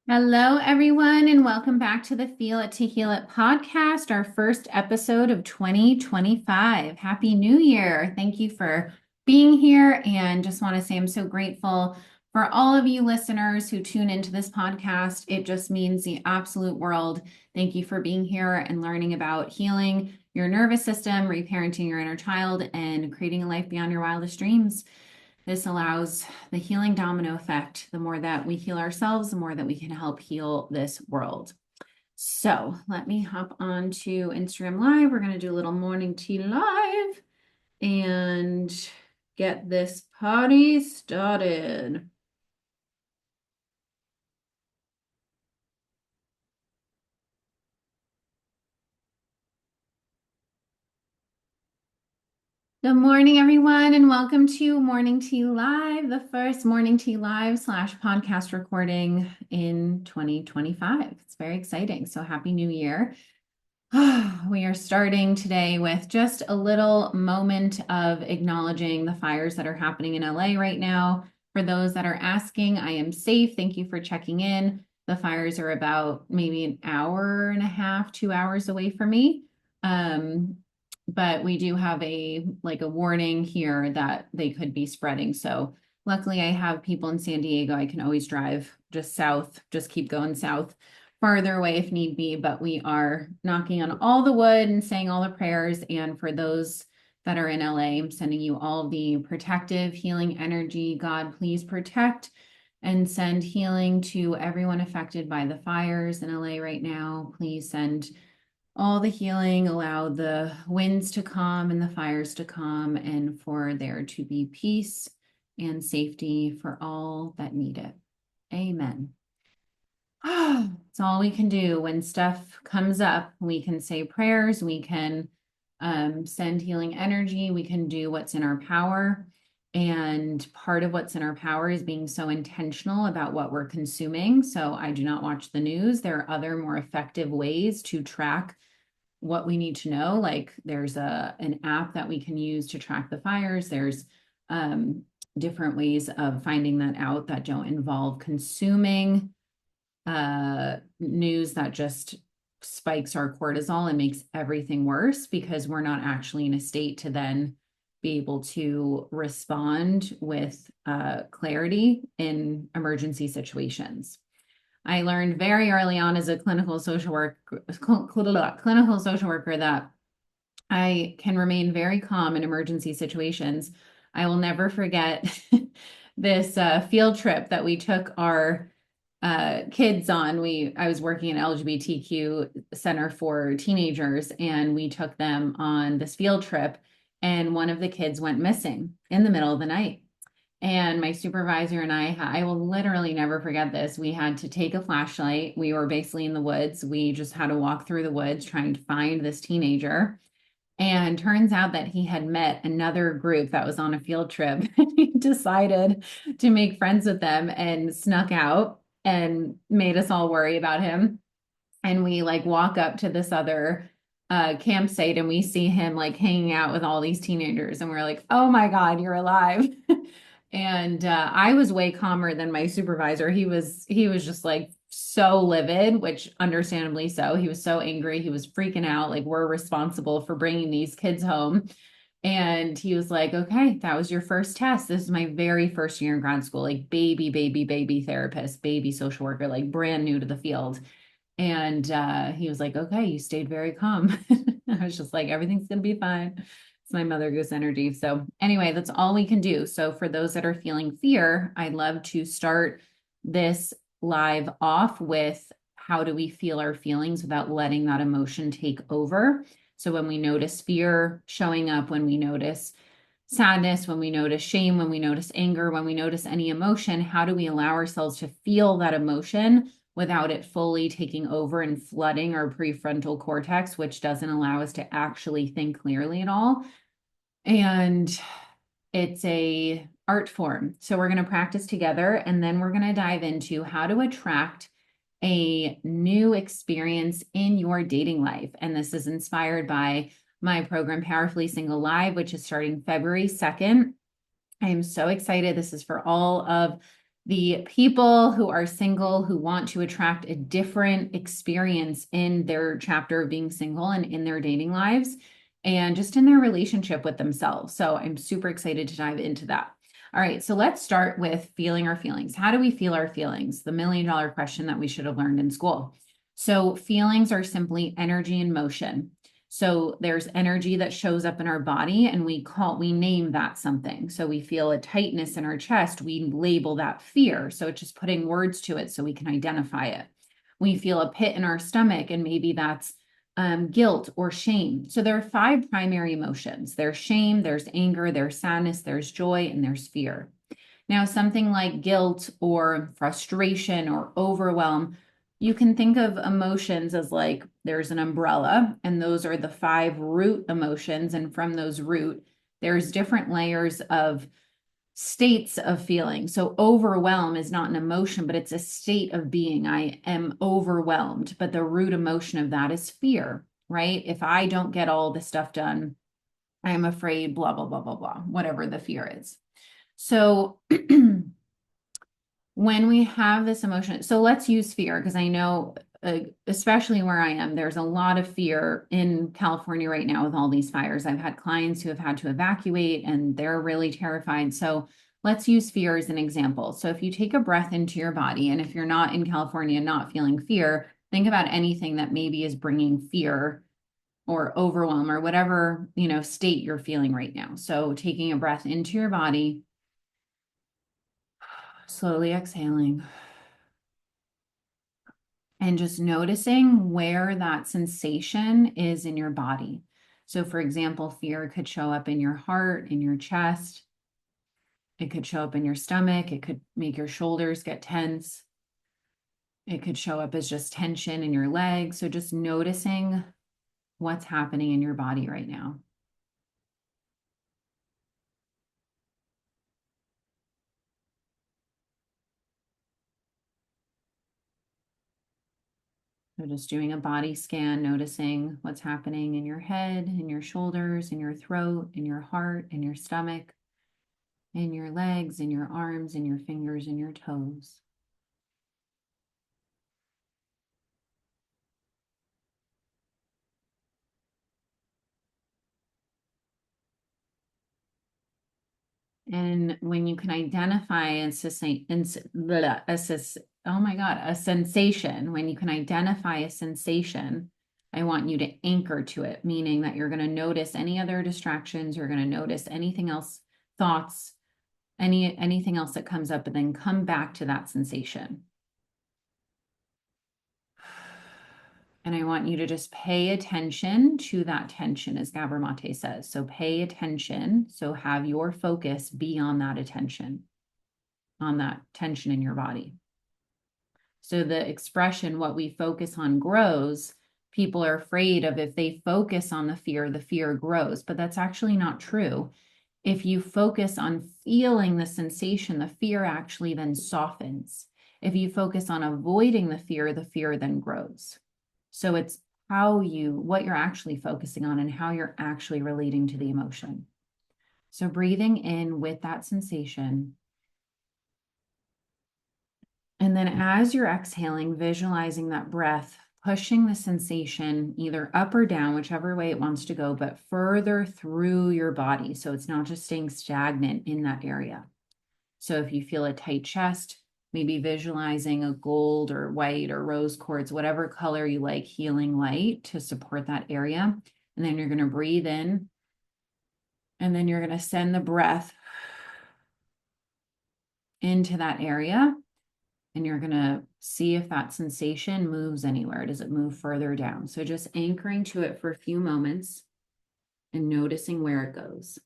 Hello, everyone, and welcome back to the Feel It to Heal It podcast, our first episode of 2025. Happy New Year. Thank you for being here. And just want to say I'm so grateful for all of you listeners who tune into this podcast. It just means the absolute world. Thank you for being here and learning about healing your nervous system, reparenting your inner child, and creating a life beyond your wildest dreams. This allows the healing domino effect. The more that we heal ourselves, the more that we can help heal this world. So let me hop on to Instagram Live. We're going to do a little morning tea live and get this party started. Good morning, everyone, and welcome to Morning Tea Live, the first Morning Tea Live / podcast recording in 2025. It's very exciting. So happy New Year. We are starting today with just a little moment of acknowledging the fires that are happening in LA right now. For those that are asking, I am safe. Thank you for checking in. The fires are about maybe an hour and a half, 2 hours away from me. But we do have a warning here that they could be spreading. So luckily I have people in San Diego. I can always drive just south, just keep going south, farther away if need be, but we are knocking on all the wood and saying all the prayers. And for those that are in LA, I'm sending you all the protective healing energy. God, please protect and send healing to everyone affected by the fires in LA right now. Please send all the healing, allow the winds to calm and the fires to calm, and for there to be peace and safety for all that need it. Amen. It's all we can do when stuff comes up. We can say prayers, we can send healing energy, we can do what's in our power. And part of what's in our power is being so intentional about what we're consuming. So I do not watch the news. There are other more effective ways to track what we need to know. Like there's an app that we can use to track the fires. There's different ways of finding that out that don't involve consuming news that just spikes our cortisol and makes everything worse because we're not actually in a state to then be able to respond with clarity in emergency situations. I learned very early on as a clinical social worker that I can remain very calm in emergency situations. I will never forget this field trip that we took our kids on. I was working in LGBTQ center for teenagers, and we took them on this field trip, and one of the kids went missing in the middle of the night. And my supervisor and I will literally never forget this. We had to take a flashlight. We were basically in the woods. We just had to walk through the woods trying to find this teenager. And turns out that he had met another group that was on a field trip. He decided to make friends with them and snuck out and made us all worry about him. And we walk up to this other campsite and we see him hanging out with all these teenagers. And we're like, oh my God, you're alive. And I was way calmer than my supervisor. He was just so livid, which understandably so. He was so angry. He was freaking out. Like, we're responsible for bringing these kids home. And he was like, okay, that was your first test. This is my very first year in grad school, like baby therapist, baby social worker, like brand new to the field. And he was like, okay, you stayed very calm. I was just like, everything's going to be fine. It's my mother goose energy. So anyway, that's all we can do. So for those that are feeling fear, I'd love to start this live off with how do we feel our feelings without letting that emotion take over. So when we notice fear showing up, when we notice sadness, when we notice shame, when we notice anger, when we notice any emotion, how do we allow ourselves to feel that emotion without it fully taking over and flooding our prefrontal cortex, which doesn't allow us to actually think clearly at all? And it's a art form. So we're going to practice together, and then we're going to dive into how to attract a new experience in your dating life. And this is inspired by my program, Powerfully Single Live, which is starting February 2nd. I am so excited. This is for all of the people who are single who want to attract a different experience in their chapter of being single and in their dating lives and just in their relationship with themselves. So I'm super excited to dive into that. All right, so let's start with feeling our feelings. How do we feel our feelings? The $1,000,000 question that we should have learned in school. So feelings are simply energy in motion. So there's energy that shows up in our body and we name that something. So we feel a tightness in our chest, we label that fear. So it's just putting words to it so we can identify it. We feel a pit in our stomach and maybe that's guilt or shame. So there are 5 primary emotions. There's shame, there's anger, there's sadness, there's joy, and there's fear. Now, something like guilt or frustration or overwhelm, you can think of emotions as like there's an umbrella, and those are the 5 root emotions. And from those root, there's different layers of states of feeling. So overwhelm is not an emotion, but it's a state of being. I am overwhelmed, but the root emotion of that is fear, right? If I don't get all the stuff done, I am afraid, blah, blah, blah, blah, blah, whatever the fear is. So when we have this emotion, so let's use fear because I know, especially where I am, there's a lot of fear in California right now with all these fires. I've had clients who have had to evacuate and they're really terrified. So let's use fear as an example. So if you take a breath into your body, and if you're not in California, not feeling fear, think about anything that maybe is bringing fear or overwhelm or whatever, state you're feeling right now. So taking a breath into your body, slowly exhaling. And just noticing where that sensation is in your body. So, for example, fear could show up in your heart, in your chest. It could show up in your stomach. It could make your shoulders get tense. It could show up as just tension in your legs. So, just noticing what's happening in your body right now. So, just doing a body scan, noticing what's happening in your head, in your shoulders, in your throat, in your heart, in your stomach, in your legs, in your arms, in your fingers, in your toes. And when you can identify oh my God, a sensation, when you can identify a sensation, I want you to anchor to it, meaning that you're going to notice any other distractions, you're going to notice anything else, thoughts, anything else that comes up, and then come back to that sensation. And I want you to just pay attention to that tension, as Gabor Mate says. So pay attention. So have your focus be on that attention, on that tension in your body. So the expression, what we focus on grows, people are afraid of if they focus on the fear grows, but that's actually not true. If you focus on feeling the sensation, the fear actually then softens. If you focus on avoiding the fear then grows. So it's what you're actually focusing on and how you're actually relating to the emotion. So breathing in with that sensation. And then as you're exhaling, visualizing that breath, pushing the sensation either up or down, whichever way it wants to go, but further through your body. So it's not just staying stagnant in that area. So if you feel a tight chest, maybe visualizing a gold or white or rose quartz, whatever color you like, healing light to support that area. And then you're going to breathe in, and then you're going to send the breath into that area. And you're going to see if that sensation moves anywhere. Does it move further down? So just anchoring to it for a few moments and noticing where it goes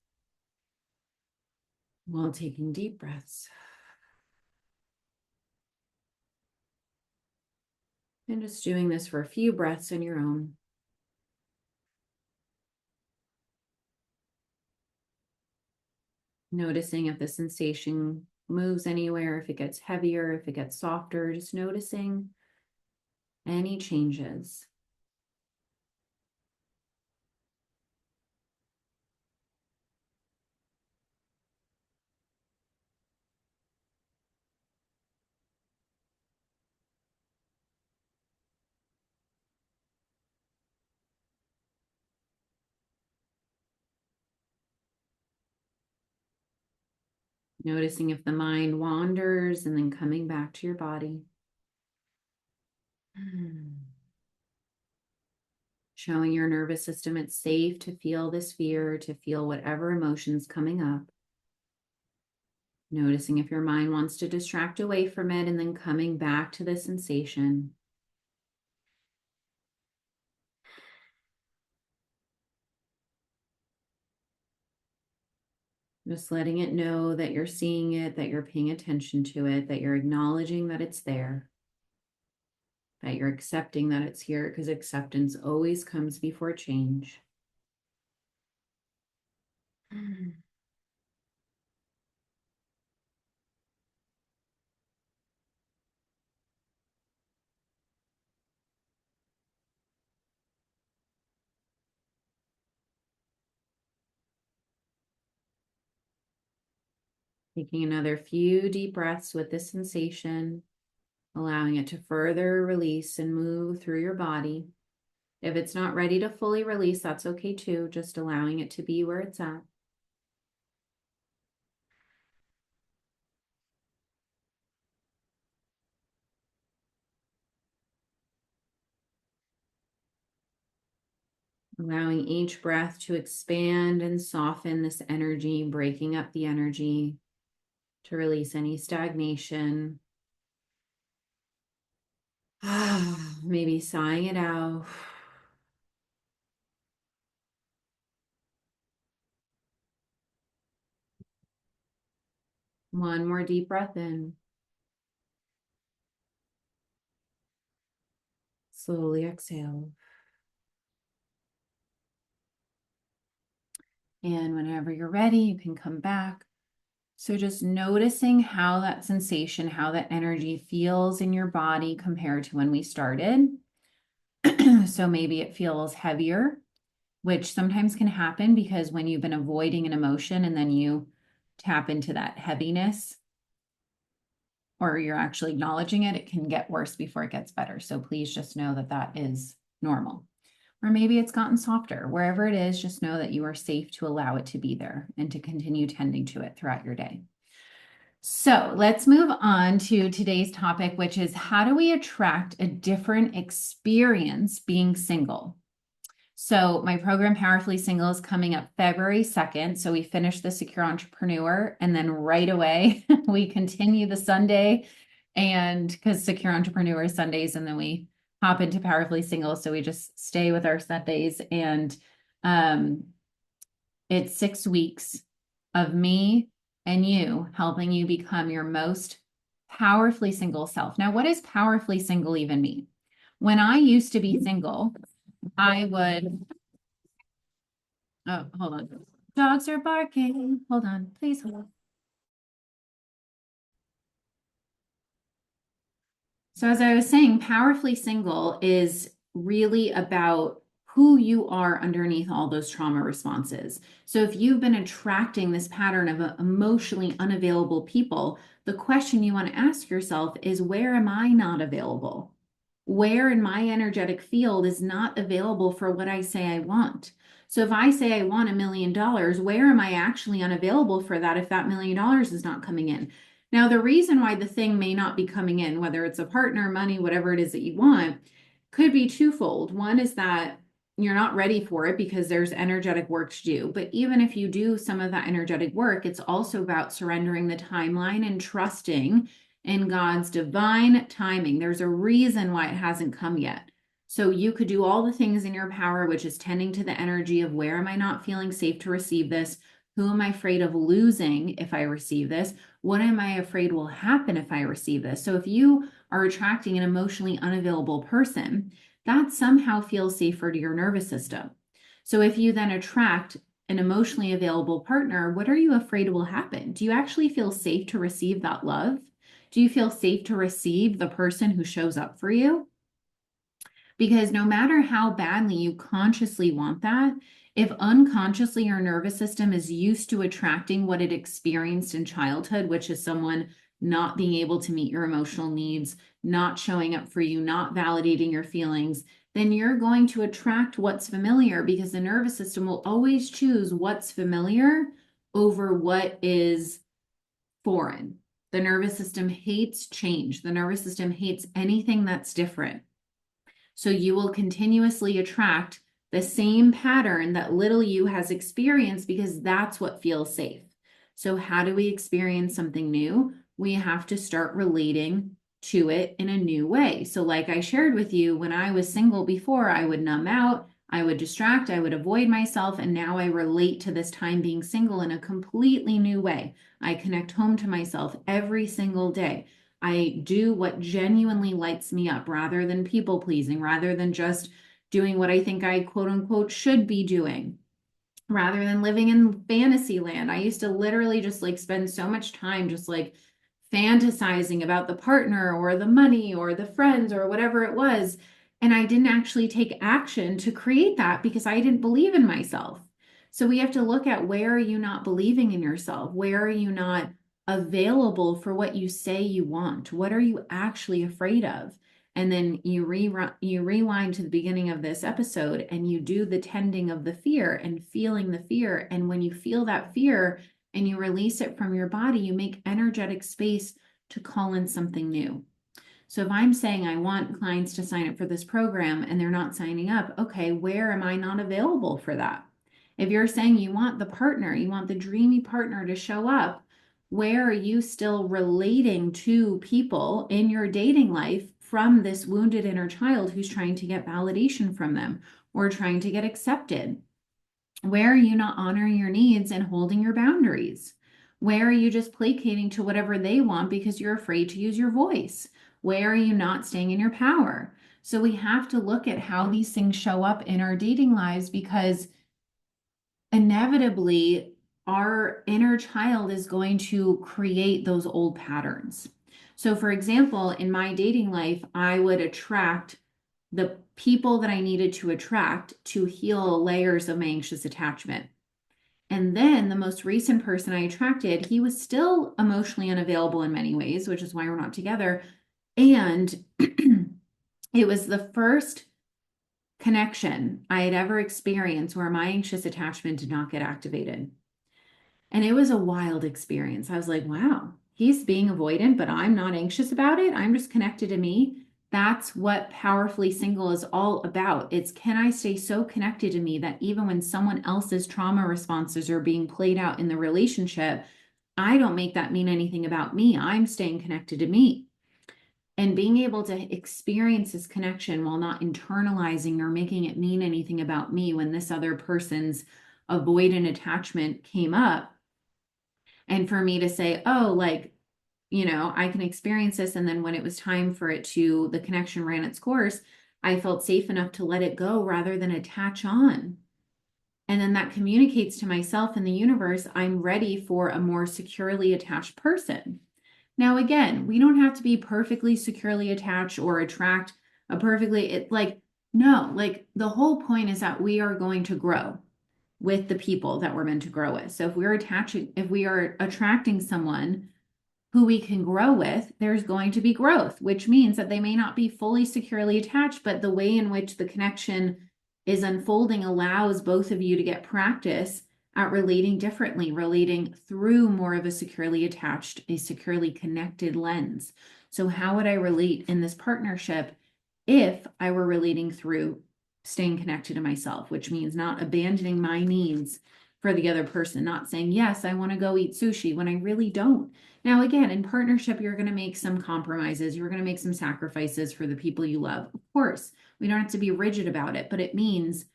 while taking deep breaths. And just doing this for a few breaths on your own. Noticing if the sensation moves anywhere, if it gets heavier, if it gets softer, just noticing any changes. Noticing if the mind wanders and then coming back to your body. Showing your nervous system it's safe to feel this fear, to feel whatever emotion's coming up. Noticing if your mind wants to distract away from it and then coming back to the sensation. Just letting it know that you're seeing it, that you're paying attention to it, that you're acknowledging that it's there, that you're accepting that it's here, because acceptance always comes before change. Taking another few deep breaths with this sensation, allowing it to further release and move through your body. If it's not ready to fully release, that's okay too, just allowing it to be where it's at. Allowing each breath to expand and soften this energy, breaking up the energy to release any stagnation. Maybe sighing it out. One more deep breath in. Slowly exhale. And whenever you're ready, you can come back. So just noticing how that sensation, how that energy feels in your body compared to when we started. So maybe it feels heavier, which sometimes can happen because when you've been avoiding an emotion and then you tap into that heaviness, or you're actually acknowledging it, it can get worse before it gets better. So please just know that that is normal. Or maybe it's gotten softer. Wherever it is, just know that you are safe to allow it to be there and to continue tending to it throughout your day. So let's move on to today's topic, which is how do we attract a different experience being single? So my program Powerfully Single is coming up February 2nd. So we finish the Secure Entrepreneur and then right away we continue the Sunday, and because Secure Entrepreneur is Sundays, and then we hop into Powerfully Single. So we just stay with our Sundays, and it's 6 weeks of me and you helping you become your most powerfully single self. Now, what does powerfully single even mean? When I used to be single, I would, oh, hold on. Dogs are barking. Hold on, please hold on. So as I was saying, powerfully single is really about who you are underneath all those trauma responses. So if you've been attracting this pattern of emotionally unavailable people, the question you want to ask yourself is, where am I not available? Where in my energetic field is not available for what I say I want? So if I say I want $1 million, where am I actually unavailable for that if that $1 million is not coming in? Now, the reason why the thing may not be coming in, whether it's a partner, money, whatever it is that you want, could be twofold. One is that you're not ready for it because there's energetic work to do. But even if you do some of that energetic work, it's also about surrendering the timeline and trusting in God's divine timing. There's a reason why it hasn't come yet. So you could do all the things in your power, which is tending to the energy of, where am I not feeling safe to receive this? Who am I afraid of losing if I receive this? What am I afraid will happen if I receive this? So if you are attracting an emotionally unavailable person, that somehow feels safer to your nervous system. So if you then attract an emotionally available partner, what are you afraid will happen? Do you actually feel safe to receive that love? Do you feel safe to receive the person who shows up for you? Because no matter how badly you consciously want that, if unconsciously your nervous system is used to attracting what it experienced in childhood, which is someone not being able to meet your emotional needs, not showing up for you, not validating your feelings, then you're going to attract what's familiar, because the nervous system will always choose what's familiar over what is foreign. The nervous system hates change. The nervous system hates anything that's different. So you will continuously attract the same pattern that little you has experienced because that's what feels safe. So how do we experience something new? We have to start relating to it in a new way. So like I shared with you, when I was single before, I would numb out, I would distract, I would avoid myself, and now I relate to this time being single in a completely new way. I connect home to myself every single day. I do what genuinely lights me up rather than people pleasing, rather than just doing what I think I quote unquote should be doing, rather than living in fantasy land. I used to literally just like spend so much time just like fantasizing about the partner or the money or the friends or whatever it was. And I didn't actually take action to create that because I didn't believe in myself. So we have to look at, where are you not believing in yourself? Where are you not available for what you say you want? What are you actually afraid of? And then you rewind to the beginning of this episode and you do the tending of the fear and feeling the fear. And when you feel that fear and you release it from your body, you make energetic space to call in something new. So if I'm saying I want clients to sign up for this program and they're not signing up, okay, where am I not available for that? If you're saying you want the partner, you want the dreamy partner to show up, where are you still relating to people in your dating life from this wounded inner child who's trying to get validation from them or trying to get accepted? Where are you not honoring your needs and holding your boundaries? Where are you just placating to whatever they want because you're afraid to use your voice? Where are you not staying in your power? So we have to look at how these things show up in our dating lives, because inevitably our inner child is going to create those old patterns. So for example, in my dating life, I would attract the people that I needed to attract to heal layers of my anxious attachment. And then the most recent person I attracted, he was still emotionally unavailable in many ways, which is why we're not together. And it was the first connection I had ever experienced where my anxious attachment did not get activated. And it was a wild experience. I was like, wow, he's being avoidant, but I'm not anxious about it. I'm just connected to me. That's what Powerfully Single is all about. It's, can I stay so connected to me that even when someone else's trauma responses are being played out in the relationship, I don't make that mean anything about me. I'm staying connected to me. And being able to experience this connection while not internalizing or making it mean anything about me when this other person's avoidant attachment came up. And for me to say, oh, like, I can experience this. And then when it was time for it to, the connection ran its course, I felt safe enough to let it go rather than attach on. And then that communicates to myself and the universe, I'm ready for a more securely attached person. Now, again, we don't have to be perfectly securely attached or attract a perfectly, no, like the whole point is that we are going to grow with the people that we're meant to grow with. So if we are attracting someone who we can grow with, there's going to be growth, which means that they may not be fully securely attached, but the way in which the connection is unfolding allows both of you to get practice at relating differently, relating through more of a securely attached, a securely connected lens. So how would I relate in this partnership if I were relating through staying connected to myself, which means not abandoning my needs for the other person, not saying, yes, I want to go eat sushi when I really don't. Now, again, in partnership, you're going to make some compromises. You're going to make some sacrifices for the people you love. Of course, we don't have to be rigid about it, but it means,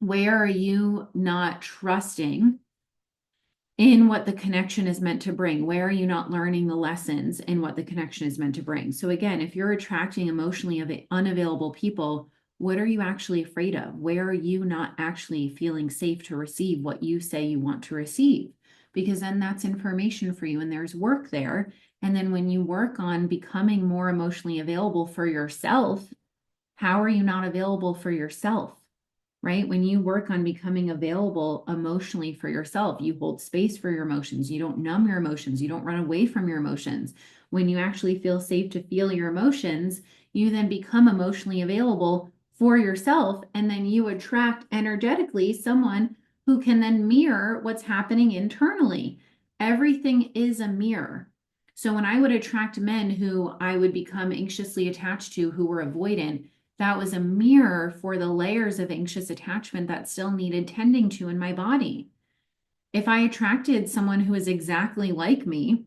where are you not trusting in what the connection is meant to bring? Where are you not learning the lessons in what the connection is meant to bring? So again, if you're attracting emotionally unavailable people, what are you actually afraid of? Where are you not actually feeling safe to receive what you say you want to receive? Because then that's information for you and there's work there. And then when you work on becoming more emotionally available for yourself, how are you not available for yourself? Right? When you work on becoming available emotionally for yourself, you hold space for your emotions. You don't numb your emotions. You don't run away from your emotions. When you actually feel safe to feel your emotions, you then become emotionally available for yourself. And then you attract energetically someone who can then mirror what's happening internally. everything is a mirror. So when I would attract men who I would become anxiously attached to, who were avoidant, that was a mirror for the layers of anxious attachment that still needed tending to in my body. If I attracted someone who is exactly like me,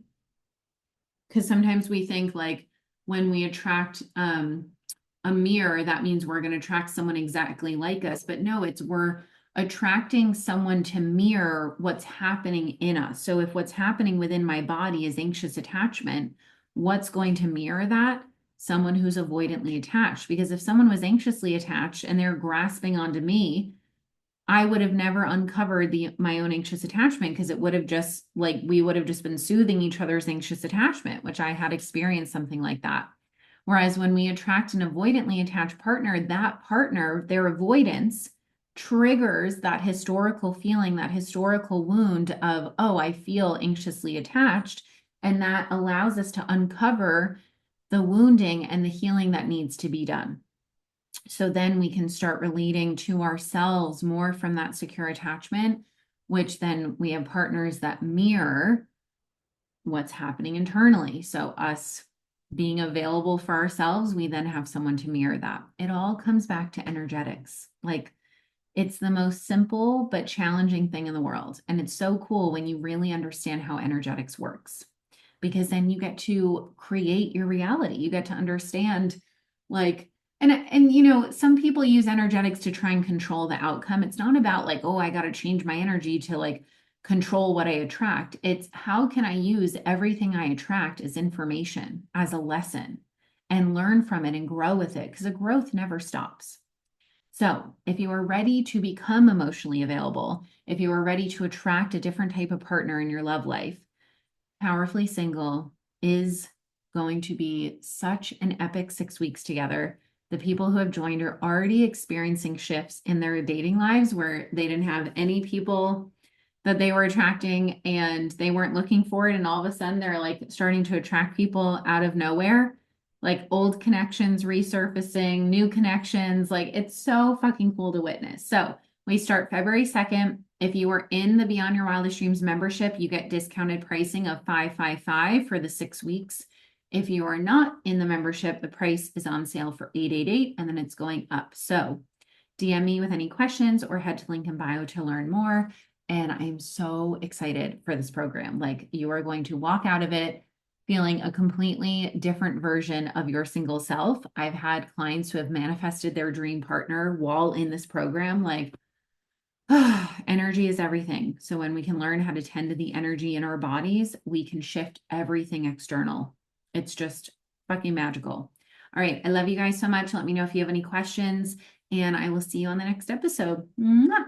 because sometimes we think like when we attract a mirror, that means we're going to attract someone exactly like us. But no, it's we're attracting someone to mirror what's happening in us. So if what's happening within my body is anxious attachment, what's going to mirror that? Someone who's avoidantly attached. Because if someone was anxiously attached and they're grasping onto me, I would have never uncovered my own anxious attachment, because it would have just like we would have just been soothing each other's anxious attachment, which I had experienced something like that. Whereas when we attract an avoidantly attached partner, that partner, their avoidance triggers that historical feeling, that historical wound of, oh, I feel anxiously attached. And that allows us to uncover the wounding and the healing that needs to be done. So then we can start relating to ourselves more from that secure attachment, which then we have partners that mirror what's happening internally. So us being available for ourselves, we then have someone to mirror that. It all comes back to energetics. Like it's the most simple but challenging thing in the world. And it's so cool when you really understand how energetics works, because then you get to create your reality. You get to understand like and you know, some people use energetics to try and control the outcome. It's not about like, oh, I got to change my energy to like control what I attract. It's how can I use everything I attract as information, as a lesson, and learn from it and grow with it, because the growth never stops. So, if you are ready to become emotionally available, if you are ready to attract a different type of partner in your love life, Powerfully Single is going to be such an epic 6 weeks together. The people who have joined are already experiencing shifts in their dating lives where they didn't have any people that they were attracting and they weren't looking for it. And all of a sudden, they're like starting to attract people out of nowhere, like old connections resurfacing, new connections. Like it's so fucking cool to witness. So we start February 2nd. If you are in the Beyond Your Wildest Dreams membership, you get discounted pricing of $555 for the 6 weeks. If you are not in the membership, the price is on sale for $888 and then it's going up. So DM me with any questions or head to link in bio to learn more. And I'm so excited for this program. Like you are going to walk out of it feeling a completely different version of your single self. I've had clients who have manifested their dream partner while in this program. Like, energy is everything. So when we can learn how to tend to the energy in our bodies, we can shift everything external. It's just fucking magical. All right. I love you guys so much. Let me know if you have any questions, and I will see you on the next episode. Mwah!